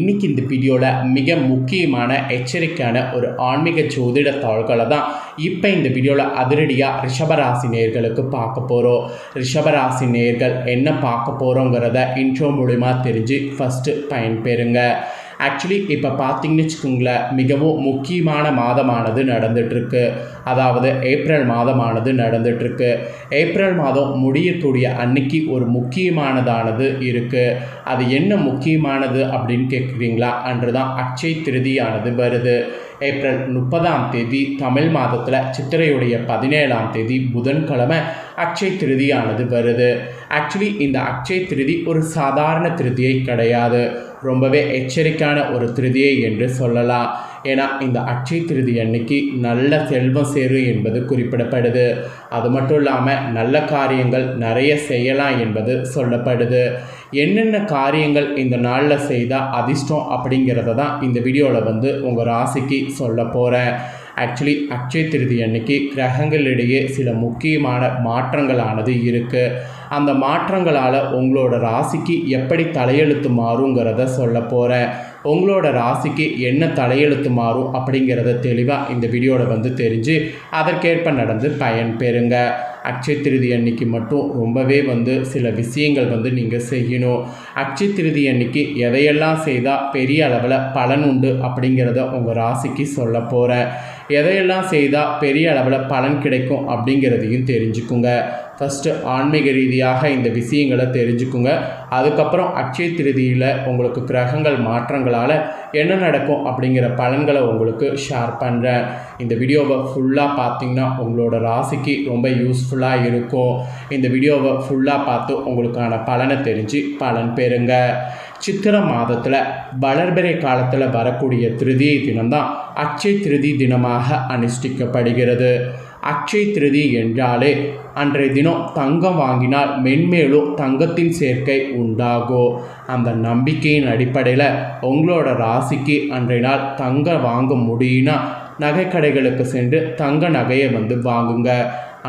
இன்னைக்கு இந்த வீடியோவில் மிக முக்கியமான எச்சரிக்கையான ஒரு ஆன்மீக ஜோதிட தாள்களை தான் இப்போ இந்த வீடியோவில் அதிரடியாக ரிஷபராசி நேயர்களுக்கு பார்க்க போகிறோம். ரிஷபராசி நேயர்கள் என்ன பார்க்க போகிறோங்கிறத இன்ட்ரோ மூலிமா தெரிஞ்சு ஃபஸ்ட்டு பயன்பெறுங்க. ஆக்சுவலி இப்போ பார்த்தீங்கன்னு வச்சுக்கோங்களேன், மிகவும் முக்கியமான மாதமானது நடந்துகிட்ருக்கு. அதாவது ஏப்ரல் மாதமானது நடந்துகிட்ருக்கு. ஏப்ரல் மாதம் முடியக்கூடிய அன்னைக்கு ஒரு முக்கியமானதானது இருக்குது. அது என்ன முக்கியமானது அப்படின்னு கேட்குறீங்களா? அன்று தான் அக்ஷய திருதியானது வருது. ஏப்ரல் 30ஆம் தேதி தமிழ் மாதத்தில் சித்திரையுடைய 17ஆம் தேதி புதன்கிழமை அக்ஷய திருதியானது வருது. ஆக்சுவலி இந்த அக்ஷய திருதி ஒரு சாதாரண திருதியை கிடையாது, ரொம்பவே எச்சரிக்கையான ஒரு திருதியை என்று சொல்லலாம். ஏன்னா இந்த அக்ஷய திருதி அன்னைக்கு நல்ல செல்வம் சேரும் என்பது குறிப்பிடப்படுது. அது மட்டும் இல்லாமல் நல்ல காரியங்கள் நிறைய செய்யலாம் என்பது சொல்லப்படுது. என்னென்ன காரியங்கள் இந்த நாளில் செய்தால் அதிர்ஷ்டம் அப்படிங்கிறத தான் இந்த வீடியோவில் உங்கள் ராசிக்கு சொல்ல போகிறேன். ஆக்சுவலி அக்ஷய திருதி அன்னைக்கு கிரகங்களிடையே சில முக்கியமான மாற்றங்களானது இருக்குது. அந்த மாற்றங்களால் உங்களோட ராசிக்கு எப்படி தலையெழுத்து மாறுங்கிறத சொல்ல போகிறேன். உங்களோட ராசிக்கு என்ன தலையெழுத்து மாறும் அப்படிங்கிறத தெளிவாக இந்த வீடியோவில் தெரிஞ்சு அதற்கேற்ப நடந்து பயன் பெறுங்க. அக்ஷய திருதி அன்னைக்கு மட்டும் ரொம்பவே சில விஷயங்கள் நீங்கள் செய்யணும். அக்ஷய திருதி அன்னைக்கு எதையெல்லாம் செய்தால் பெரிய அளவில் பலன் உண்டு அப்படிங்கிறத உங்கள் ராசிக்கு சொல்ல போகிறேன். எதையெல்லாம் செய்தால் பெரிய அளவில் பலன் கிடைக்கும் அப்படிங்கிறதையும் தெரிஞ்சுக்குங்க. ஃபஸ்ட்டு ஆன்மீக ரீதியாக இந்த விஷயங்களை தெரிஞ்சுக்குங்க. அதுக்கப்புறம் அக்ஷய திருதியில் உங்களுக்கு கிரகங்கள் மாற்றங்களால் என்ன நடக்கும் அப்படிங்கிற பலன்களை உங்களுக்கு ஷேர் பண்ணுறேன். இந்த வீடியோவை ஃபுல்லாக பார்த்தீங்கன்னா உங்களோட ராசிக்கு ரொம்ப யூஸ்ஃபுல்லாக இருக்கும். இந்த வீடியோவை ஃபுல்லாக பார்த்து உங்களுக்கான பலனை தெரிஞ்சு பலன் பெறுங்க. சித்திரை மாதத்தில் வளர்பிறை காலத்தில் வரக்கூடிய திருதியை தினம்தான் அக்ஷய திருதி தினமாக அனுஷ்டிக்கப்படுகிறது. அக்ஷய திருதி என்றாலே அன்றைய தினம் தங்கம் வாங்கினால் மென்மேலும் தங்கத்தின் சேர்க்கை உண்டாகும். அந்த நம்பிக்கையின் அடிப்படையில் உங்களோட ராசிக்கு அன்றைய நாள் தங்கம் வாங்க முடியும்னா நகைக்கடைகளுக்கு சென்று தங்க நகையை வாங்குங்க.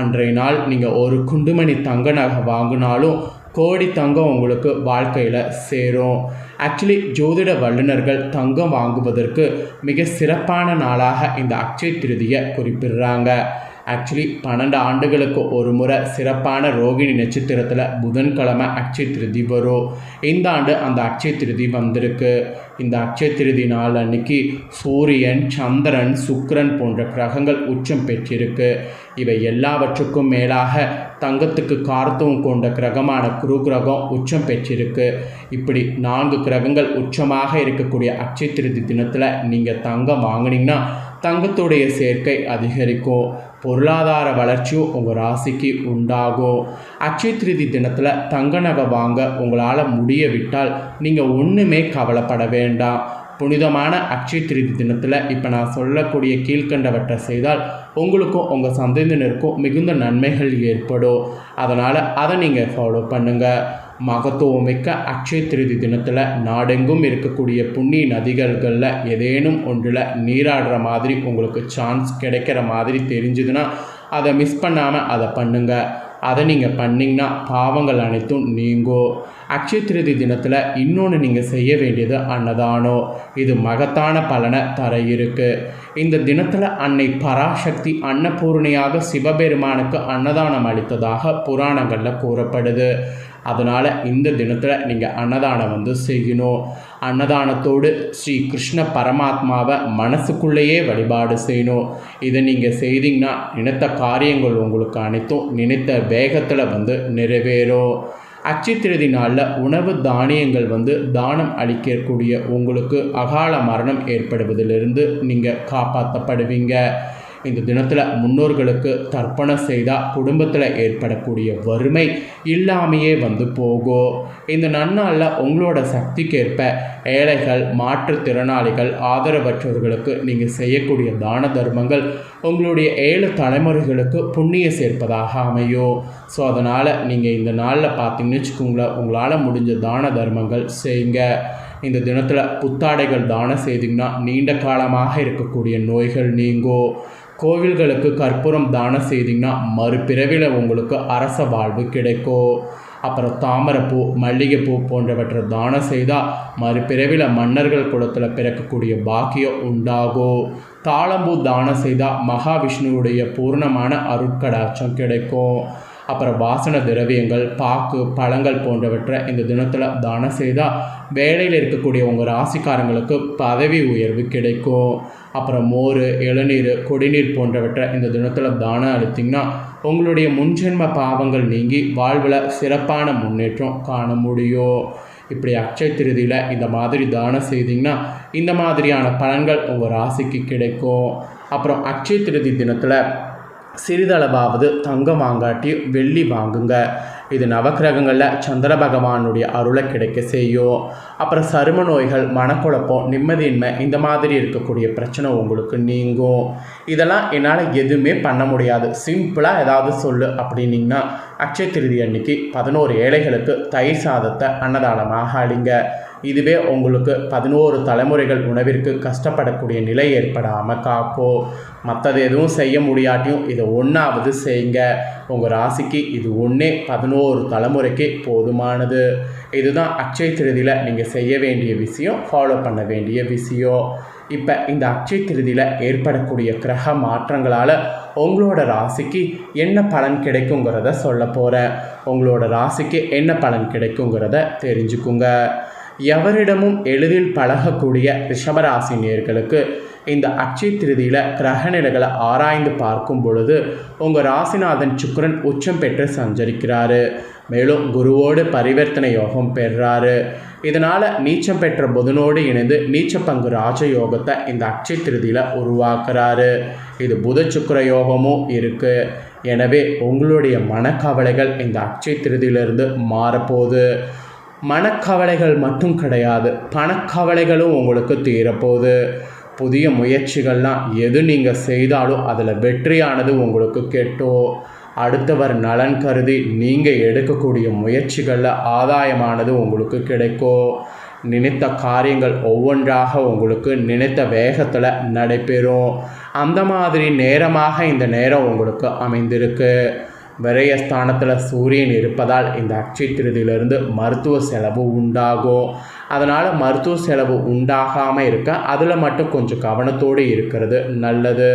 அன்றைய நாள் நீங்கள் ஒரு குண்டுமணி தங்க நகை வாங்கினாலும் கோடி தங்கம் உங்களுக்கு வாழ்க்கையில் சேரும். ஆக்சுவலி ஜோதிட வல்லுநர்கள் தங்கம் வாங்குவதற்கு மிக சிறப்பான நாளாக இந்த அக்ஷய திருதியை குறிப்பிடுறாங்க. ஆக்சுவலி 12 ஆண்டுகளுக்கு ஒரு முறை சிறப்பான ரோகிணி நட்சத்திரத்தில் புதன்கிழமை அக்ஷய திருதி வரும். இந்த ஆண்டு அந்த அக்ஷய திருதி வந்திருக்கு. இந்த அக்ஷய திருதி நாள் அன்னைக்கு சூரியன், சந்திரன், சுக்கிரன் போன்ற கிரகங்கள் உச்சம் பெற்றிருக்கு. இவை எல்லாவற்றுக்கும் மேலாக தங்கத்துக்கு காரத்துவம் கொண்ட கிரகமான குரு கிரகம் உச்சம் பெற்றிருக்கு. இப்படி 4 கிரகங்கள் உச்சமாக இருக்கக்கூடிய அக்ஷய திருதி தினத்தில் நீங்கள் தங்கம் வாங்கினீங்கன்னா தங்கத்துடைய சேர்க்கை அதிகரிக்கும். பொருளாதார வளர்ச்சியும் உங்கள் ராசிக்கு உண்டாகும். அக்ஷய திருதி தினத்தில் தங்க நகை வாங்க உங்களால் முடியவிட்டால் நீங்கள் ஒன்றுமே கவலைப்பட வேண்டாம். புனிதமான அக்ஷய திருதி தினத்தில் இப்போ நான் சொல்லக்கூடிய கீழ்கண்டவற்றை செய்தால் உங்களுக்கும் உங்கள் சந்ததியினருக்கும் மிகுந்த நன்மைகள் ஏற்படும். அதனால் அதை நீங்கள் ஃபாலோ பண்ணுங்கள். மகத்துவமிக்க அக்ஷய திருதி தினத்தில் நாடெங்கும் இருக்கக்கூடிய புண்ணிய நதிகளில் ஏதேனும் ஒன்றில் நீராடுற மாதிரி உங்களுக்கு சான்ஸ் கிடைக்கிற மாதிரி தெரிஞ்சுதுன்னா அதை மிஸ் பண்ணாமல் அதை பண்ணுங்கள். அதை நீங்கள் பண்ணிங்கன்னா பாவங்கள் அனைத்தும் நீங்கும். அக்ஷய திருதி தினத்தில் இன்னொன்று நீங்கள் செய்ய வேண்டியது அன்னதானம். இது மகத்தான பலனை தர இருக்கு. இந்த தினத்தில் அன்னை பராசக்தி அன்னபூர்ணியாக சிவபெருமானுக்கு அன்னதானம் அளித்ததாக புராணங்களில் கூறப்படுது. அதனால் இந்த தினத்தில் நீங்கள் அன்னதானம் செய்யணும். அன்னதானத்தோடு ஸ்ரீ கிருஷ்ண பரமாத்மாவை மனசுக்குள்ளேயே வழிபாடு செய்யணும். இதை நீங்கள் செய்தீங்கன்னா நினைத்த காரியங்கள் உங்களுக்கு அனைத்தும் நினைத்த வேகத்தில் நிறைவேறும். அக்ஷய திருதி நாளில் உணவு தானியங்கள் தானம் அளிக்கக்கூடிய உங்களுக்கு அகால மரணம் ஏற்படுவதிலிருந்து நீங்கள் காப்பாற்றப்படுவீங்க. இந்த தினத்தில் முன்னோர்களுக்கு தர்ப்பணம் செய்தால் குடும்பத்தில் ஏற்படக்கூடிய வறுமை இல்லாமையே போகும். இந்த நன்னாளில் உங்களோட சக்திக்கேற்ப ஏழைகள், மாற்றுத்திறனாளிகள், ஆதரவற்றவர்களுக்கு நீங்கள் செய்யக்கூடிய தான தர்மங்கள் உங்களுடைய 7 தலைமுறைகளுக்கு புண்ணிய சேர்ப்பதாக அமையும். ஸோ அதனால் நீங்கள் இந்த நாளில் பார்த்தீங்கன்னு வச்சுக்கோங்களேன், உங்களால் முடிஞ்ச தான தர்மங்கள் செய்யுங்க. இந்த தினத்தில் புத்தாடைகள் தானம் செய்திங்கன்னா நீண்ட காலமாக இருக்கக்கூடிய நோய்கள் நீங்கும். கோவில்களுக்கு கற்பூரம் தானம் செய்திங்கன்னா மறுபிறவியில் உங்களுக்கு அரச வாழ்வு கிடைக்கும். அப்புறம் தாமரைப்பூ, மல்லிகைப்பூ போன்றவற்றை தானம் செய்தால் மறுபிறவில மன்னர்கள் குலத்தில் பிறக்கக்கூடிய பாக்கியம் உண்டாகும். தாழம்பூ தானம் செய்தால் மகாவிஷ்ணுவுடைய பூர்ணமான அருட்கடாட்சம் கிடைக்கும். அப்புறம் வாசன திரவியங்கள், பாக்கு, பழங்கள் போன்றவற்றை இந்த தினத்தில் தானம் செய்தால் வேலையில் இருக்கக்கூடிய உங்கள் ராசிக்காரங்களுக்கு பதவி உயர்வு கிடைக்கும். அப்புறம் மோர், இளநீர், கொடிநீர் போன்றவற்றை இந்த தினத்தில் தானம் அளித்திங்கன்னா உங்களுடைய முன்ஜென்ம பாவங்கள் நீங்கி வாழ்வில் சிறப்பான முன்னேற்றம் காண முடியும். இப்படி அட்சய திருதியில் இந்த மாதிரி தானம் செய்திங்கன்னா இந்த மாதிரியான பலன்கள் உங்கள் ராசிக்கு கிடைக்கும். அப்புறம் அட்சய திருதி தினத்தில் சிறிதளவாவது தங்கம் வாங்காட்டி வெள்ளி வாங்குங்க. இது நவக்கிரகங்களில் சந்திர பகவானுடைய அருளை கிடைக்க செய்யும். அப்புறம் சரும நோய்கள், மனக்குழப்பம், நிம்மதியின்மை இந்த மாதிரி இருக்கக்கூடிய பிரச்சனை உங்களுக்கு நீங்கும். இதெல்லாம் என்னால் எதுவுமே பண்ண முடியாது, சிம்பிளாக ஏதாவது சொல்லு அப்படின்னீங்கன்னா அட்சய திருதி அன்னைக்கு 11 ஏழைகளுக்கு தயிர் சாதத்தை அன்னதானமாக அளிங்க. இதுவே உங்களுக்கு 11 தலைமுறைகள் உணவிற்கு கஷ்டப்படக்கூடிய நிலை ஏற்படாமல் காக்கும். மற்றது எதுவும் செய்ய முடியாட்டியும் இதை ஒன்றாவது செய்யுங்க. உங்கள் ராசிக்கு இது ஒன்றே 11 தலைமுறைக்கு போதுமானது. இதுதான் அட்சய திருதியில் நீங்கள் செய்ய வேண்டிய விஷயம், ஃபாலோ பண்ண வேண்டிய விஷயம். இப்போ இந்த அட்சய திருதியில் ஏற்படக்கூடிய கிரக மாற்றங்களால் உங்களோட ராசிக்கு என்ன பலன் கிடைக்குங்கிறத சொல்ல போகிறேன். உங்களோட ராசிக்கு என்ன பலன் கிடைக்குங்கிறத தெரிஞ்சுக்குங்க. எவரிடமும் எளிதில் பழகக்கூடிய ரிஷபராசி நேயர்களுக்கு இந்த அட்சய திருதியில் கிரகநிலைகளை ஆராய்ந்து பார்க்கும் பொழுது உங்கள் ராசிநாதன் சுக்கிரன் உச்சம் பெற்று சஞ்சரிக்கிறாரு. மேலும் குருவோடு பரிவர்த்தனை யோகம் பெறுறாரு. இதனால் நீச்சம் பெற்ற புதனோடு இணைந்து நீச்ச பங்கு ராஜயோகத்தை இந்த அட்சய திருதியில் உருவாக்குறாரு. இது புத சுக்கிர யோகமும் இருக்குது. எனவே உங்களுடைய மனக்கவலைகள் இந்த அட்சய திருதியிலிருந்து மாறப்போகுது. மனக்கவலைகள் மட்டும் கிடையாது, பணக்கவலைகளும் உங்களுக்கு தீரப்போகுது. புதிய முயற்சிகள்லாம் எது நீங்கள் செய்தாலும் அதில் வெற்றியானது உங்களுக்கு கெட்டும். அடுத்தவர் நலன் கருதி நீங்கள் எடுக்கக்கூடிய முயற்சிகளில் ஆதாயமானது உங்களுக்கு கிடைக்கும். நினைத்த காரியங்கள் ஒவ்வொன்றாக உங்களுக்கு நினைத்த வேகத்தில் நடைபெறும். அந்த மாதிரி நேரமாக இந்த நேரம் உங்களுக்கு அமைந்திருக்கு. விரயஸ்தானத்தில் சூரியன் இருப்பதால் இந்த அட்சய திருதியிலிருந்து மருத்துவ செலவு உண்டாகும். அதனால் மருத்துவ செலவு உண்டாகாமல் இருக்க அதில் மட்டும் கொஞ்சம் கவனத்தோடு இருக்கிறது நல்லது.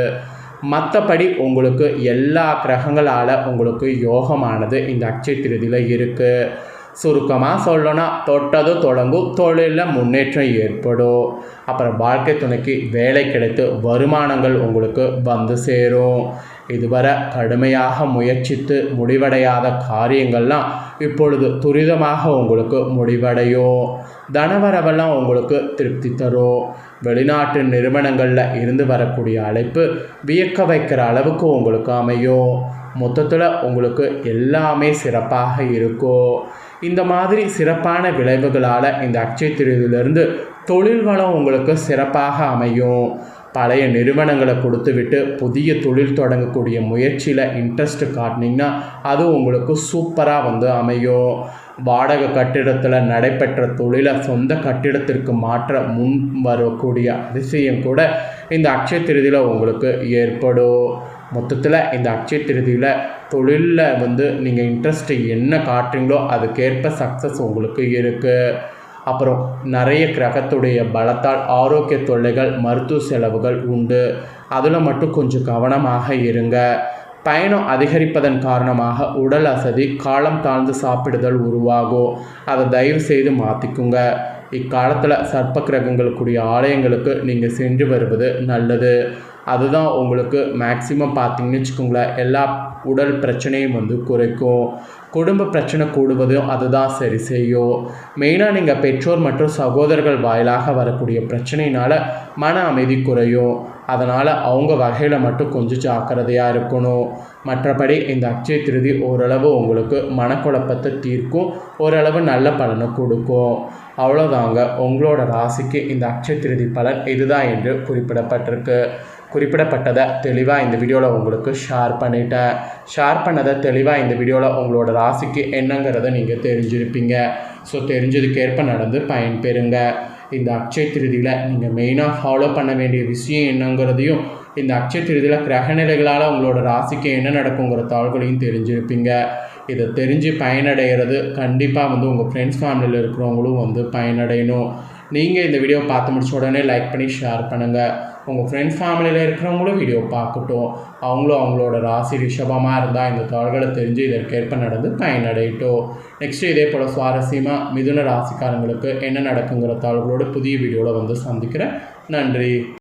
மற்றபடி உங்களுக்கு எல்லா கிரகங்களால் உங்களுக்கு யோகமானது இந்த அட்சய திருதியில் இருக்குது. சுருக்கமாக சொல்லணும்னா தொட்டது தொடங்கும், தொழிலில் முன்னேற்றம் ஏற்படும். அப்புறம் வாழ்க்கை துணைக்கு வேலை கிடைத்து வருமானங்கள் உங்களுக்கு வந்து சேரும். இதுவரை கடுமையாக முயற்சித்து முடிவடையாத காரியங்கள்லாம் இப்பொழுது துரிதமாக உங்களுக்கு முடிவடையும். தனவரவெல்லாம் உங்களுக்கு திருப்தி தரும். வெளிநாட்டு நிறுவனங்களில் இருந்து வரக்கூடிய அழைப்பு வியக்க வைக்கிற அளவுக்கு உங்களுக்கு அமையும். மொத்தத்தில் உங்களுக்கு எல்லாமே சிறப்பாக இருக்கும். இந்த மாதிரி சிறப்பான விளைவுகளால் இந்த அட்சய திருதியிலிருந்து தொழில் வளம் உங்களுக்கு சிறப்பாக அமையும். பழைய நிறுவனங்களை கொடுத்துவிட்டு புதிய தொழில் தொடங்கக்கூடிய முயற்சியில் இன்ட்ரெஸ்ட் காட்டினீங்கன்னா அது உங்களுக்கு சூப்பராக வந்து அமையும். வாடகை கட்டிடத்தில் நடைபெற்ற தொழிலை சொந்த கட்டிடத்திற்கு மாற்ற முன் வரக்கூடிய அதிசயம் கூட இந்த அட்சய திருதியில் உங்களுக்கு ஏற்படும். மொத்தத்தில் இந்த அட்சய திருதியில் தொழிலில் வந்து நீங்கள் இன்ட்ரெஸ்ட் என்ன காட்டுறீங்களோ அதுக்கேற்ப சக்ஸஸ் உங்களுக்கு இருக்குது. அப்புறம் நிறைய கிரகத்துடைய பலத்தால் ஆரோக்கிய தொல்லைகள், மருத்துவ செலவுகள் உண்டு. அதில் மட்டும் கொஞ்சம் கவனமாக இருங்க. பயணம் அதிகரிப்பதன் காரணமாக உடல் அசதி, காலம் தாழ்ந்து சாப்பிடுதல் உருவாகும். அதை தயவு செய்து மாற்றிக்குங்க. இக்காலத்தில் சர்ப்ப கிரகங்களுக்குரிய ஆலயங்களுக்கு நீங்கள் சென்று வருவது நல்லது. அதுதான் உங்களுக்கு மேக்சிமம் பார்த்தீங்கன்னு வச்சுக்கோங்களேன் எல்லா உடல் பிரச்சனையும் வந்து குறைக்கும். குடும்ப பிரச்சனை கூடுவதும் அதுதான் சரி செய்யும். மெயினாக நீங்கள் பெற்றோர் மற்றும் சகோதரர்கள் வாயிலாக வரக்கூடிய பிரச்சனையினால் மன அமைதி குறையும். அதனால் அவங்க வகையில் மட்டும் கொஞ்சம் ஜாக்கிரதையாக இருக்கணும். மற்றபடி இந்த அட்சய திருதி ஓரளவு உங்களுக்கு மனக்குழப்பத்தை தீர்க்கும், ஓரளவு நல்ல பலனை கொடுக்கும். அவ்வளோதாங்க, உங்களோட ராசிக்கு இந்த அட்சய திருதி பலன் இதுதான் என்று குறிப்பிடப்பட்டதை தெளிவாக இந்த வீடியோவில் உங்களுக்கு ஷேர் பண்ணதை தெளிவாக இந்த வீடியோவில் உங்களோட ராசிக்கு என்னங்கிறத நீங்கள் தெரிஞ்சிருப்பீங்க. ஸோ தெரிஞ்சதுக்கேற்ப நடந்து பயன்பெறுங்க. இந்த அட்சய திருதியில் நீங்கள் மெயினாக ஃபாலோ பண்ண வேண்டிய விஷயம் என்னங்கிறதையும், இந்த அட்சய திருதியில் கிரகநிலைகளால் உங்களோட ராசிக்கு என்ன நடக்குங்கிற தாள்களையும் தெரிஞ்சிருப்பீங்க. இதை தெரிஞ்சு பயனடைகிறது கண்டிப்பாக உங்கள் ஃப்ரெண்ட்ஸ் ஃபேமிலியில் இருக்கிறவங்களும் பயனடையணும். நீங்கள் இந்த வீடியோ பார்த்து முடிச்ச உடனே லைக் பண்ணி ஷேர் பண்ணுங்கள். உங்கள் ஃப்ரெண்ட்ஸ் ஃபேமிலியில் இருக்கிறவங்களும் வீடியோ பார்க்கட்டும். அவங்களும் அவங்களோட ராசி ரிஷபமாக இருந்தால் இந்த தாள்களை தெரிஞ்சு இதற்கேற்ப நடந்து பயனடையட்டும். நெக்ஸ்ட்டு இதே போல் சுவாரஸ்யமாக மிதுன ராசிக்காரங்களுக்கு என்ன நடக்குங்கிற தாள்களோட புதிய வீடியோவில் சந்திக்கிறேன். நன்றி.